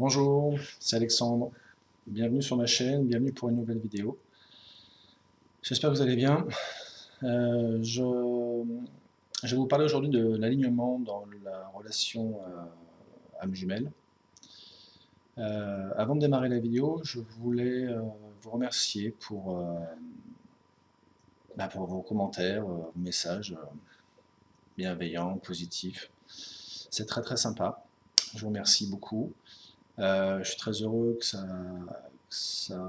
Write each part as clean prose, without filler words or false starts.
Bonjour, c'est Alexandre. Bienvenue sur ma chaîne, bienvenue pour une nouvelle vidéo. J'espère que vous allez bien. Je vais vous parler aujourd'hui de l'alignement dans la relation âme jumelle. Avant de démarrer la vidéo, je voulais vous remercier pour vos commentaires, vos messages bienveillants, positifs. C'est très très sympa. Je vous remercie beaucoup. Je suis très heureux que ça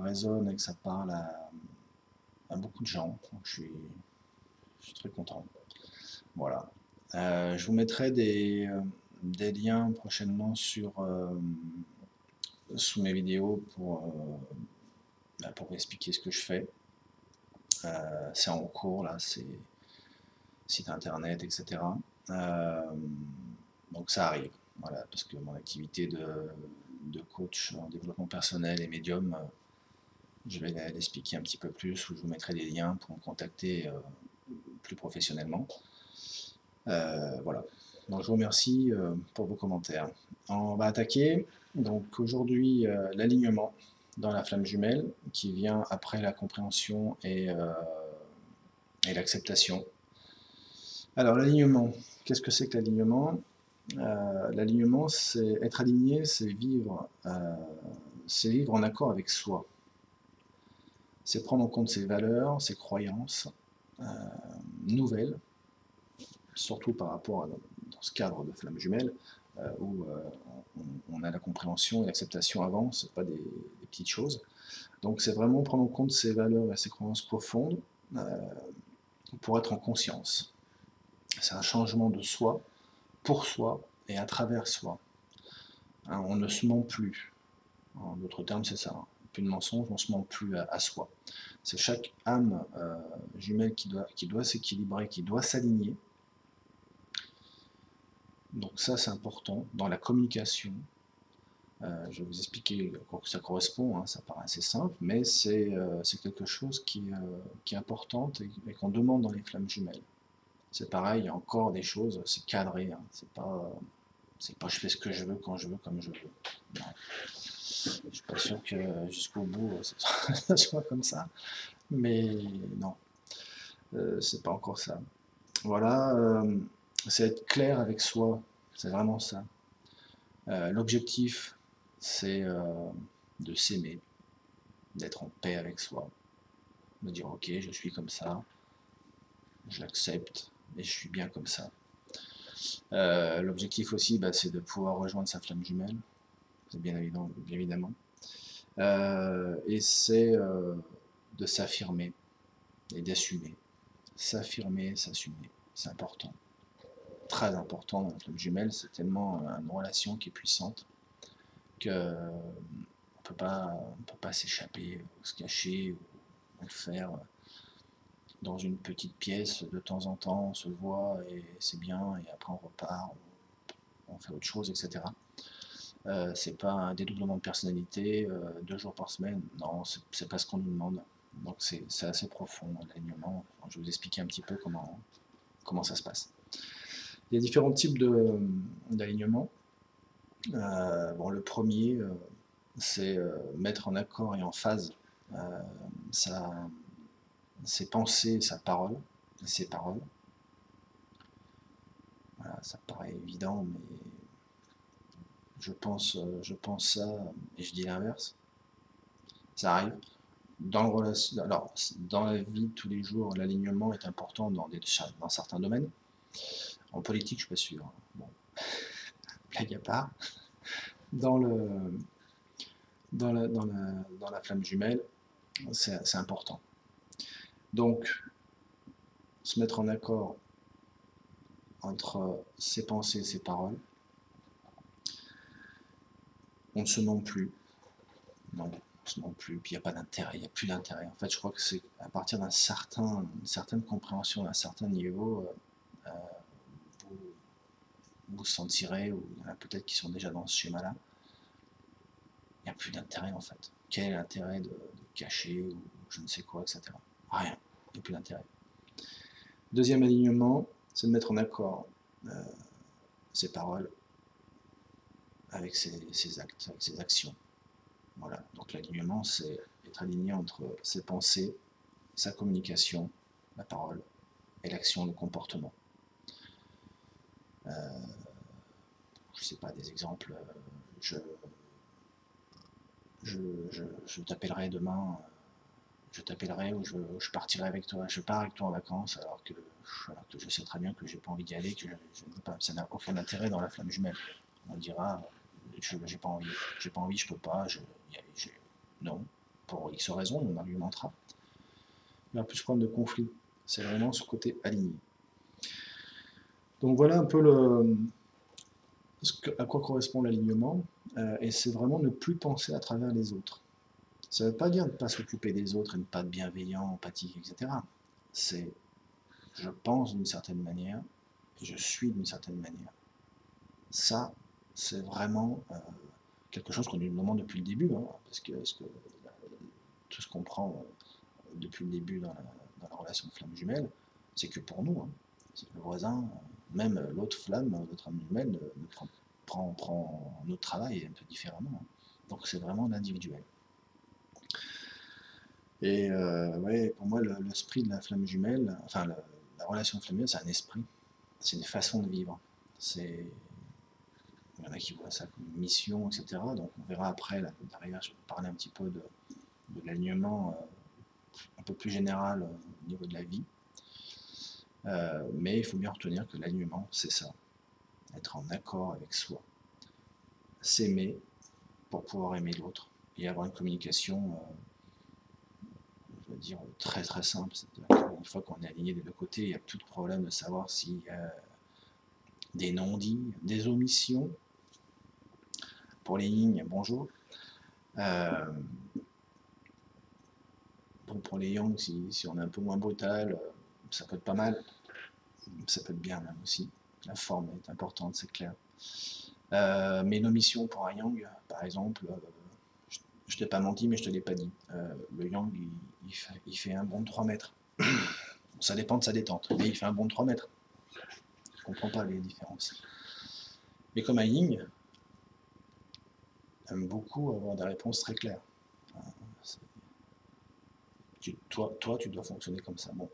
résonne et que ça parle à beaucoup de gens. Donc je suis très content. Voilà. Je vous mettrai des liens prochainement sous mes vidéos pour vous expliquer ce que je fais. C'est en cours, là, c'est site internet, etc. Donc ça arrive, voilà, parce que mon activité de coach en développement personnel et médium, je vais l'expliquer un petit peu plus, où je vous mettrai des liens pour me contacter plus professionnellement. Voilà. Donc je vous remercie pour vos commentaires. On va attaquer donc aujourd'hui l'alignement dans la flamme jumelle qui vient après la compréhension et l'acceptation. Alors l'alignement, qu'est-ce que c'est que l'alignement? L'alignement, c'est être aligné, c'est vivre en accord avec soi. C'est prendre en compte ses valeurs, ses croyances nouvelles, surtout par rapport dans ce cadre de flamme jumelle, où on a la compréhension et l'acceptation avant, ce n'est pas des petites choses. Donc c'est vraiment prendre en compte ses valeurs et ses croyances profondes pour être en conscience. C'est un changement de soi, pour soi et à travers soi. Hein, on ne se ment plus. En d'autres termes, c'est ça. Plus de mensonge, on ne se ment plus à soi. C'est chaque âme jumelle qui doit s'équilibrer, qui doit s'aligner. Donc ça, c'est important dans la communication. Je vais vous expliquer à quoi ça correspond, hein, ça paraît assez simple, mais c'est quelque chose qui est important et qu'on demande dans les flammes jumelles. C'est pareil, il y a encore des choses, c'est cadré, hein, c'est pas je fais ce que je veux, quand je veux, comme je veux. Non. Je suis pas sûr que jusqu'au bout ça soit comme ça, mais non, c'est pas encore ça. Voilà, c'est être clair avec soi, c'est vraiment ça. L'objectif, c'est de s'aimer, d'être en paix avec soi, de dire ok, je suis comme ça, je l'accepte et je suis bien comme ça. L'objectif aussi, c'est de pouvoir rejoindre sa flamme jumelle, c'est bien évidemment. Et c'est de s'affirmer et d'assumer. S'affirmer, s'assumer, c'est important. Très important dans la flamme jumelle, c'est tellement une relation qui est puissante qu'on ne peut pas s'échapper, ou se cacher, ou le faire dans une petite pièce de temps en temps, on se voit et c'est bien, et après on repart, on fait autre chose, etc. C'est pas un dédoublement de personnalité 2 jours par semaine, non, c'est pas ce qu'on nous demande. Donc c'est assez profond l'alignement. Je vais vous expliquer un petit peu comment ça se passe. Il y a différents types d'alignement. Bon, le premier, c'est mettre en accord et en phase ses pensées, sa parole, ses paroles. Voilà, ça paraît évident, mais je pense ça et je dis l'inverse. Ça arrive. Alors, dans la vie de tous les jours, l'alignement est important dans certains domaines. En politique, je ne suis pas sûr. Bon, blague à part. Dans la flamme jumelle, c'est important. Donc, se mettre en accord entre ses pensées et ses paroles. On ne se ment plus. Non, on ne se ment plus. Puis il n'y a pas d'intérêt, il n'y a plus d'intérêt. En fait, je crois que c'est à partir d'une certaine compréhension, d'un certain niveau, vous vous sentirez, ou il y en a peut-être qui sont déjà dans ce schéma-là, il n'y a plus d'intérêt en fait. Quel est l'intérêt de cacher ou je ne sais quoi, etc. Rien, il n'y a plus d'intérêt. Deuxième alignement, c'est de mettre en accord ses paroles avec ses actes, avec ses actions. Voilà, donc l'alignement, c'est être aligné entre ses pensées, sa communication, la parole, et l'action, le comportement. Je ne sais pas, des exemples, je t'appellerai demain, je t'appellerai ou je partirai avec toi, je pars avec toi en vacances alors que je sais très bien que j'ai pas envie d'y aller, que je ne veux pas, ça n'a aucun intérêt dans la flamme jumelle. On dira, j'ai pas envie, je peux pas, non, pour X raisons, on argumentera. Il y a plus de problème de conflit, c'est vraiment ce côté aligné. Donc voilà un peu à quoi correspond l'alignement, et c'est vraiment ne plus penser à travers les autres. Ça ne veut pas dire ne pas s'occuper des autres et ne pas être bienveillant, empathique, etc. C'est je pense d'une certaine manière et je suis d'une certaine manière. Ça, c'est vraiment quelque chose qu'on nous demande depuis le début, hein, parce que tout ce qu'on prend depuis le début dans la relation de flamme jumelle, c'est que pour nous. Hein. C'est que le voisin, même l'autre flamme, l'autre âme jumelle, prend notre travail un peu différemment. Hein. Donc c'est vraiment l'individuel. Et ouais, pour moi, l'esprit de la flamme jumelle, enfin la relation flamme jumelle, c'est un esprit, c'est une façon de vivre. Il y en a qui voient ça comme une mission, etc. Donc on verra après, là, derrière, je vais parler un petit peu de l'alignement un peu plus général au niveau de la vie. Mais il faut bien retenir que l'alignement, c'est ça, être en accord avec soi, s'aimer pour pouvoir aimer l'autre et avoir une communication je veux dire, très très simple. Une fois qu'on est aligné des deux côtés, il n'y a plus de problème de savoir s'il y a des non-dits, des omissions. Pour les yin, bonjour. Bon, pour les yang, si on est un peu moins brutal, ça peut être pas mal. Ça peut être bien même aussi. La forme est importante, c'est clair. Mais une omission pour un yang, par exemple, je t'ai pas menti, mais je te l'ai pas dit. Le yang, il fait un bond de 3 mètres. Ça dépend de sa détente, mais il fait un bond de 3 mètres. Je comprends pas les différences. Mais comme un yin, aime beaucoup avoir des réponses très claires. Toi, tu dois fonctionner comme ça. Bon,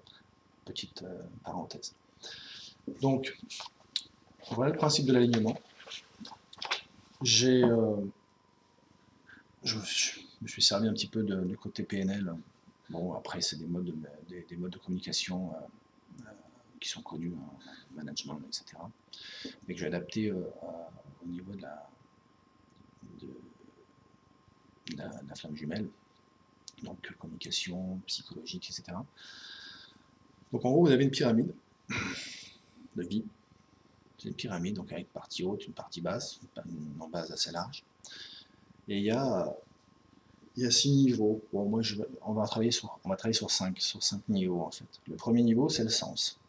petite parenthèse. Donc, voilà le principe de l'alignement. Je me suis servi un petit peu du côté PNL. Bon, après, c'est des modes de communication qui sont connus en management, etc. Mais que j'ai adapté au niveau de la flamme jumelle. Donc, communication, psychologique, etc. Donc, en gros, vous avez une pyramide de vie. C'est une pyramide, donc avec une partie haute, une partie basse, une base assez large. Et il y a 6 niveaux. Bon, moi, on va travailler sur 5 niveaux, en fait. Le premier niveau, c'est le sens.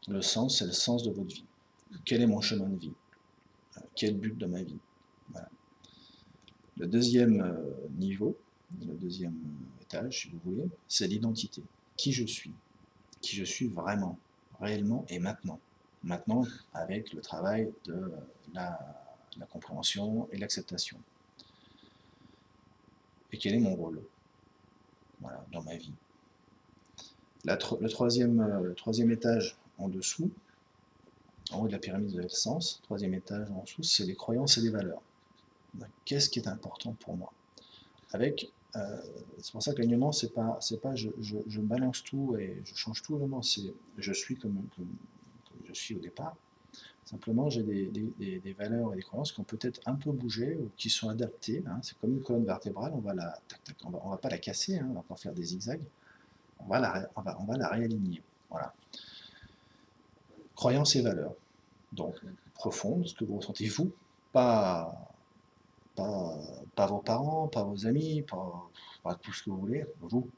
Le sens, c'est le sens de votre vie. Quel est mon chemin de vie? Quel but de ma vie? Voilà. Le deuxième niveau, le deuxième étage, si vous voulez, c'est l'identité. Qui je suis vraiment, réellement et maintenant. Maintenant, avec le travail de la compréhension et l'acceptation. Et quel est mon rôle, voilà, dans ma vie. Le troisième étage en dessous, en haut de la pyramide de l'essence, troisième étage en dessous, c'est les croyances et les valeurs. Qu'est-ce qui est important pour moi? C'est pour ça que l'alignement, c'est pas je balance tout et je change tout, non, c'est je suis comme je suis au départ. Simplement, j'ai des valeurs et des croyances qui ont peut-être un peu bougé ou qui sont adaptées. Hein. C'est comme une colonne vertébrale, on va pas la casser, hein, on va pas faire des zigzags. On va la réaligner. Voilà. Croyances et valeurs. Donc, profondes, ce que vous ressentez vous, pas vos parents, pas vos amis, pas tout ce que vous voulez. Vous,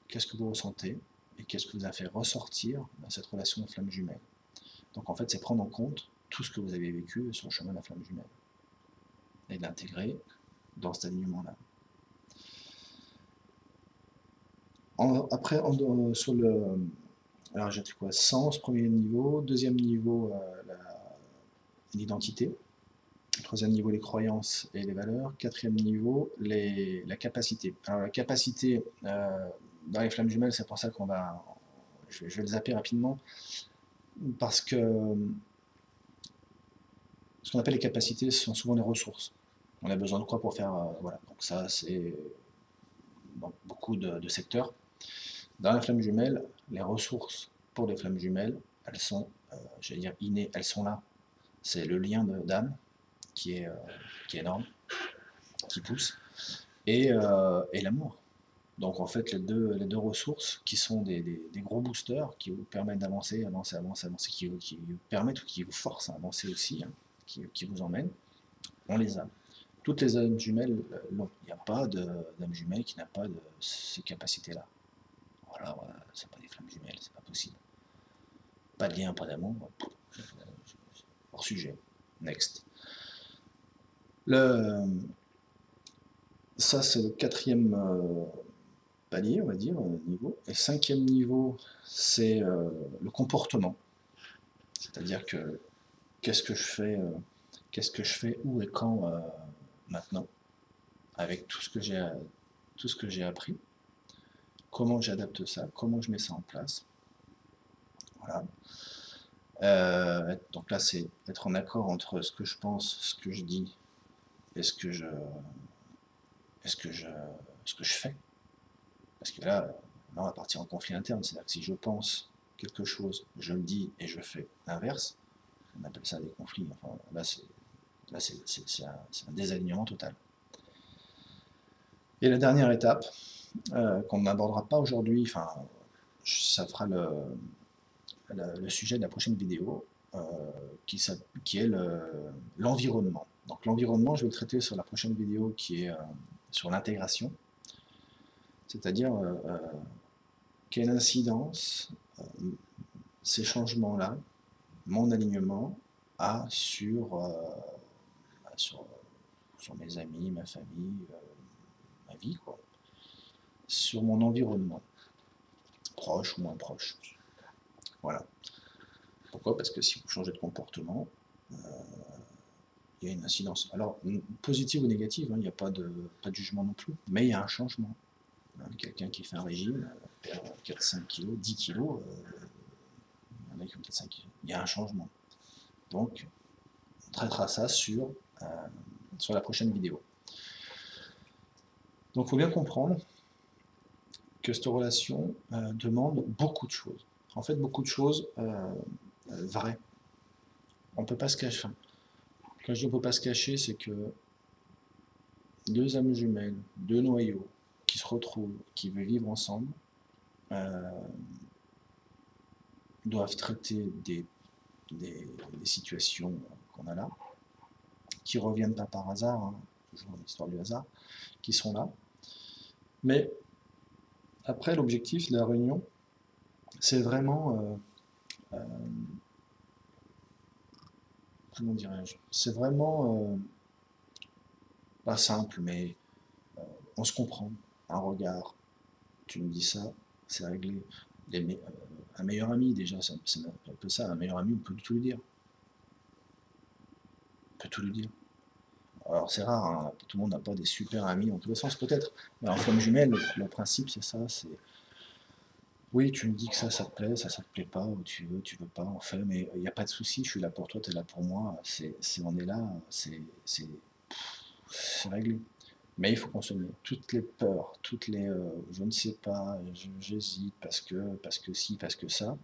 qu'est-ce que vous ressentez et qu'est-ce que vous a fait ressortir dans cette relation de flamme jumelle. Donc, en fait, c'est prendre en compte tout ce que vous avez vécu sur le chemin de la flamme jumelle et de l'intégrer dans cet alignement-là. Après, sur le... Alors j'ai quoi? Sens, premier niveau. Deuxième niveau, l'identité. Troisième niveau, les croyances et les valeurs. Quatrième niveau, la capacité. Alors la capacité dans les flammes jumelles, c'est pour ça qu'on va... Je vais le zapper rapidement, parce que ce qu'on appelle les capacités, ce sont souvent les ressources. On a besoin de quoi pour faire... voilà, donc ça, c'est dans beaucoup de secteurs. Dans la flamme jumelle, les ressources pour les flammes jumelles, elles sont, j'allais dire, innées, elles sont là. C'est le lien d'âme qui est énorme, qui pousse, et l'amour. Donc en fait, les deux ressources qui sont des gros boosters qui vous permettent d'avancer, avancer, avancer, avancer, qui vous permettent ou qui vous forcent à avancer aussi, hein, qui vous emmènent, on les a. Toutes les âmes jumelles, non, il n'y a pas d'âme jumelle qui n'a pas ces capacités-là. Voilà, voilà, c'est pas des flammes jumelles, c'est pas possible. Pas de lien, pas d'amour, hors sujet. Next. Ça, c'est le quatrième palier, on va dire, niveau. Et cinquième niveau, c'est le comportement. C'est-à-dire que qu'est-ce que je fais où et quand maintenant, avec tout ce que j'ai appris, comment j'adapte ça, comment je mets ça en place. Voilà. Donc là, c'est être en accord entre ce que je pense, ce que je dis et ce que je fais. Parce que là, on va partir en conflit interne. C'est-à-dire que si je pense quelque chose, je le dis et je fais l'inverse, on appelle ça des conflits. Enfin, là, c'est un désalignement total. Et la dernière étape, qu'on n'abordera pas aujourd'hui, enfin, ça fera le sujet de la prochaine vidéo, qui est l'environnement. Donc l'environnement, je vais le traiter sur la prochaine vidéo qui est sur l'intégration, c'est-à-dire quelle incidence ces changements-là, mon alignement, a sur mes amis, ma famille, ma vie, quoi, sur mon environnement, proche ou moins proche. Voilà. Pourquoi? Parce que si vous changez de comportement, il y a une incidence. Alors, positive ou négative, hein, il n'y a pas de jugement non plus, mais il y a un changement. Quelqu'un qui fait un régime, perd 4-5 kg, 10 kg, il y en a qui ont peut-être 5 kg. Il y a un changement. Donc, on traitera ça sur la prochaine vidéo. Donc, il faut bien comprendre que cette relation demande beaucoup de choses. En fait, beaucoup de choses vraies. On ne peut pas se cacher. Enfin, quand je dis on ne peut pas se cacher, c'est que deux âmes jumelles, deux noyaux qui se retrouvent, qui veulent vivre ensemble, doivent traiter des situations qu'on a là, qui ne reviennent pas par hasard, hein, toujours l'histoire du hasard, qui sont là. Mais après, l'objectif de la réunion, c'est vraiment, comment dirais-je, c'est vraiment pas simple, mais on se comprend, un regard, tu me dis ça, c'est réglé. Un meilleur ami, déjà, c'est un peu ça, un meilleur ami, on peut tout lui dire. On peut tout lui dire. Alors c'est rare, hein, tout le monde n'a pas des super amis dans tous les sens, peut-être. Mais en flamme jumelle, le principe c'est ça, c'est... Oui, tu me dis que ça te plaît, ça te plaît pas, ou tu veux pas, en fait, mais il n'y a pas de souci, je suis là pour toi, tu es là pour moi, on est là, c'est réglé. Mais il faut consommer toutes les peurs, toutes les je ne sais pas, j'hésite parce que si, parce que ça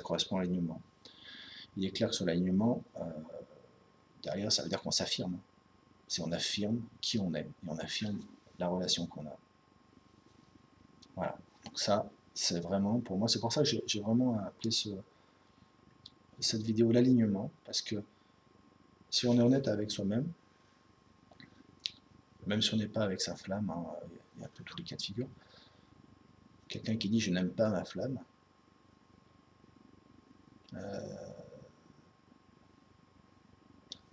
correspond à l'alignement. Il est clair que sur l'alignement, derrière, ça veut dire qu'on s'affirme. C'est on affirme qui on est et on affirme la relation qu'on a. Voilà. Donc ça, c'est vraiment, pour moi, c'est pour ça que j'ai vraiment appelé cette vidéo l'alignement, parce que si on est honnête avec soi-même, même si on n'est pas avec sa flamme, hein, il y a un peu tous les cas de figure, quelqu'un qui dit je n'aime pas ma flamme,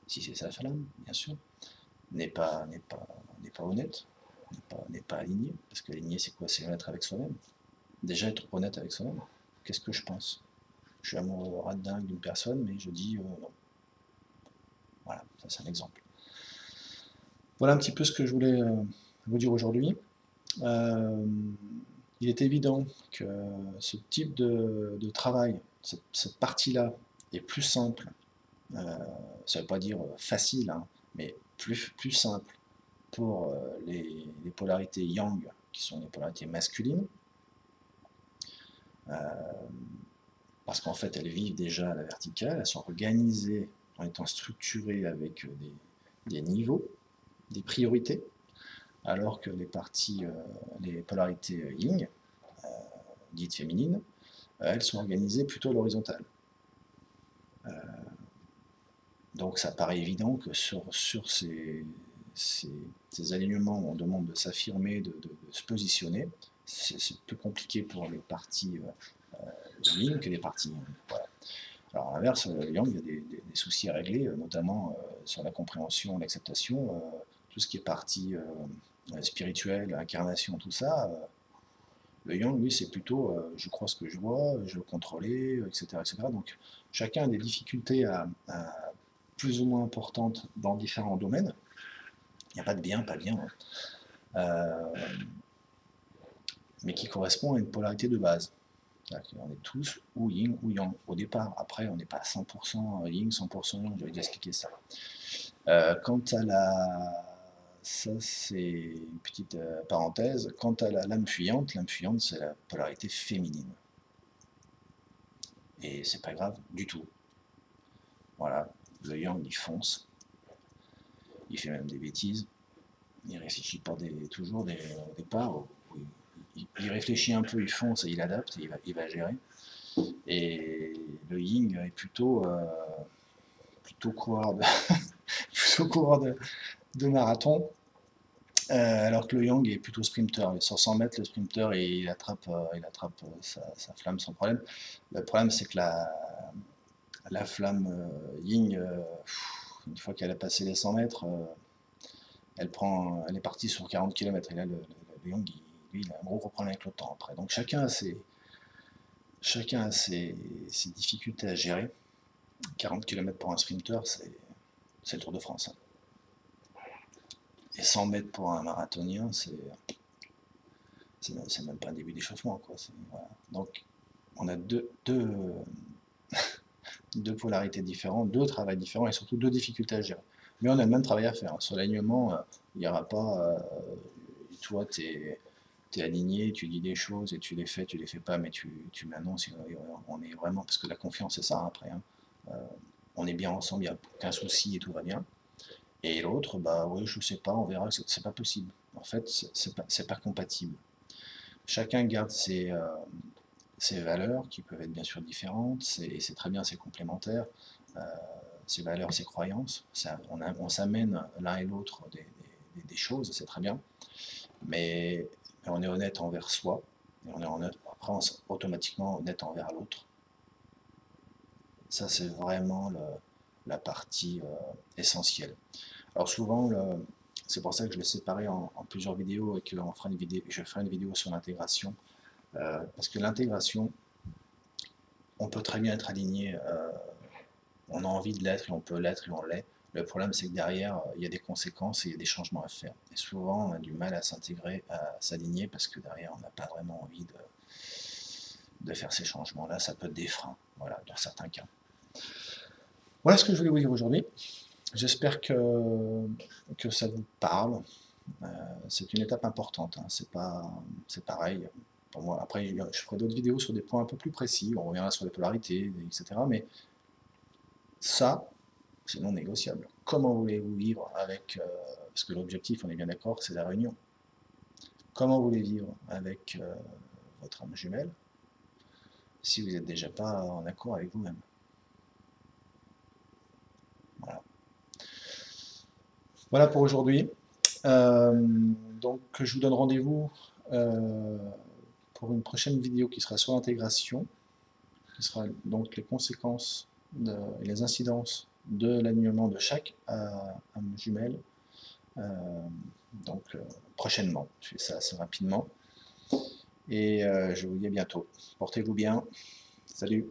si c'est sa flamme, bien sûr, n'est pas honnête, n'est pas aligné, parce que aligné c'est quoi? C'est être avec soi-même. Déjà être honnête avec soi-même. Qu'est-ce que je pense? Je suis amoureux ras de dingue d'une personne, mais je dis non. Voilà, Ça, c'est un exemple. Voilà un petit peu ce que je voulais vous dire aujourd'hui. Il est évident que ce type de travail, cette partie-là, est plus simple. Ça ne veut pas dire facile, hein, mais plus simple pour les polarités yang, qui sont les polarités masculines, parce qu'en fait elles vivent déjà à la verticale, elles sont organisées en étant structurées avec des niveaux, des priorités, alors que les polarités yin, dites féminines, elles sont organisées plutôt à l'horizontale. Donc ça paraît évident que sur ces alignements où on demande de s'affirmer, de se positionner, c'est plus compliqué pour les parties yin que les parties yang. Voilà. Alors à l'inverse, yang, il y a des soucis à régler, notamment sur la compréhension, l'acceptation, tout ce qui est partie spirituelle, incarnation, tout ça. Le yang, lui, c'est plutôt je crois ce que je vois, je veux contrôler, etc., etc. Donc chacun a des difficultés plus ou moins importantes dans différents domaines. Il n'y a pas de bien, pas bien, hein. Mais qui correspond à une polarité de base. On est tous ou yin ou yang au départ. Après, on n'est pas 100% yin, 100% yang, j'avais déjà expliqué ça. Quant à la... Ça, c'est une petite parenthèse. Quant à l'âme fuyante, c'est la polarité féminine. Et c'est pas grave du tout. Voilà, le yang, il fonce. Il fait même des bêtises. Il réfléchit pas toujours au départ. Il réfléchit un peu, il fonce et il adapte, et il va gérer. Et le yin est plutôt coureur plutôt coureur de marathon, alors que le yang est plutôt sprinter. Sur 100 mètres, le sprinter, il attrape sa flamme sans problème. Le problème, c'est que la flamme yin, une fois qu'elle a passé les 100 mètres, elle est partie sur 40 km. Et là, le yang, lui, il a un gros problème avec le temps après. Donc chacun a ses difficultés à gérer. 40 km pour un sprinter, c'est le Tour de France. Hein. Et 100 mètres pour un marathonien, c'est même pas un début d'échauffement. Voilà. Donc on a deux polarités différentes, deux travails différents et surtout deux difficultés à gérer. Mais on a le même travail à faire. Sur l'alignement, il n'y aura pas... toi, tu es aligné, tu dis des choses et tu les fais pas, mais tu m'annonces. On est vraiment... Parce que la confiance, c'est ça, hein, après. Hein. On est bien ensemble, il n'y a aucun souci et tout va bien. Et l'autre, bah oui, je sais pas, on verra, c'est pas possible. En fait, c'est pas compatible. Chacun garde ses valeurs, qui peuvent être bien sûr différentes, c'est très bien, c'est complémentaire. Ses valeurs, ses croyances, on s'amène l'un et l'autre des choses, c'est très bien. Mais on est honnête envers soi, et on est honnête, après on est automatiquement honnête envers l'autre. Ça, c'est vraiment la partie essentielle. Alors souvent, c'est pour ça que je l'ai séparé en plusieurs vidéos et que je ferai une vidéo sur l'intégration. Parce que l'intégration, on peut très bien être aligné, on a envie de l'être et on peut l'être et on l'est. Le problème, c'est que derrière, il y a des conséquences et il y a des changements à faire. Et souvent, on a du mal à s'intégrer, à s'aligner, parce que derrière, on n'a pas vraiment envie de faire ces changements-là. Ça peut être des freins, voilà, dans certains cas. Voilà ce que je voulais vous dire aujourd'hui. J'espère que ça vous parle. C'est une étape importante, hein. C'est pareil pour moi. Après, je ferai d'autres vidéos sur des points un peu plus précis. On reviendra sur les polarités, etc. Mais ça, c'est non négociable. Comment voulez-vous vivre avec... parce que l'objectif, on est bien d'accord, c'est la réunion. Comment voulez-vous vivre avec votre âme jumelle si vous n'êtes déjà pas en accord avec vous-même? Voilà. Voilà pour aujourd'hui. Donc je vous donne rendez-vous pour une prochaine vidéo qui sera sur l'intégration, qui sera donc les conséquences et les incidences de l'alignement de chaque âme jumelle. Donc prochainement, je fais ça assez rapidement. Et je vous dis à bientôt. Portez-vous bien. Salut.